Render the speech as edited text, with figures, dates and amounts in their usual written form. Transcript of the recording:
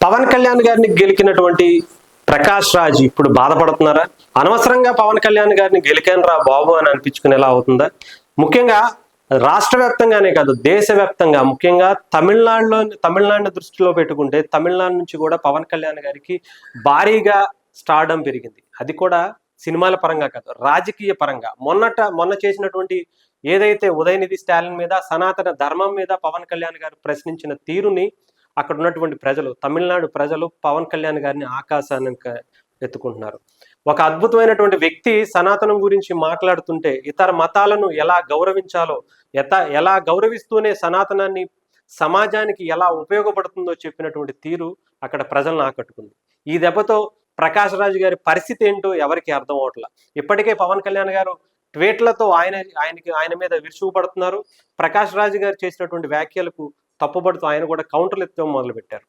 పవన్ కళ్యాణ్ గారిని గెలికినటువంటి ప్రకాష్ రాజ్ ఇప్పుడు బాధపడుతున్నారా? అనవసరంగా పవన్ కళ్యాణ్ గారిని గెలికానురా బాబు అని అనిపించుకునేలా అవుతుందా? ముఖ్యంగా రాష్ట్ర వ్యాప్తంగానే కాదు, దేశవ్యాప్తంగా, ముఖ్యంగా తమిళనాడుని దృష్టిలో పెట్టుకుంటే తమిళనాడు నుంచి కూడా పవన్ కళ్యాణ్ గారికి భారీగా స్టార్డమ్ పెరిగింది. అది కూడా సినిమాల పరంగా కాదు, రాజకీయ పరంగా. మొన్న చేసినటువంటి ఏదైతే ఉదయనిధి స్టాలిన్ మీద, సనాతన ధర్మం మీద పవన్ కళ్యాణ్ గారు ప్రశ్నించిన తీరుని అక్కడ ఉన్నటువంటి ప్రజలు, తమిళనాడు ప్రజలు పవన్ కళ్యాణ్ గారిని ఆకాశానికి ఎత్తుకుంటున్నారు. ఒక అద్భుతమైనటువంటి వ్యక్తి సనాతనం గురించి మాట్లాడుతుంటే ఇతర మతాలను ఎలా గౌరవించాలో, ఎలా గౌరవిస్తూనే సనాతనాన్ని సమాజానికి ఎలా ఉపయోగపడుతుందో చెప్పినటువంటి తీరు అక్కడ ప్రజలను ఆకట్టుకుంది. ఈ దెబ్బతో ప్రకాష్ రాజ్ గారి పరిస్థితి ఏంటో ఎవరికి అర్థం అవట్లా. ఇప్పటికే పవన్ కళ్యాణ్ గారు ట్వీట్లతో ఆయన మీద విరుచుకుపడుతున్నారు. ప్రకాష్ రాజ్ గారు చేసినటువంటి వ్యాఖ్యలకు తప్పుబడుతూ ఆయన కూడా కౌంటర్లు ఎత్తడం మొదలుపెట్టారు.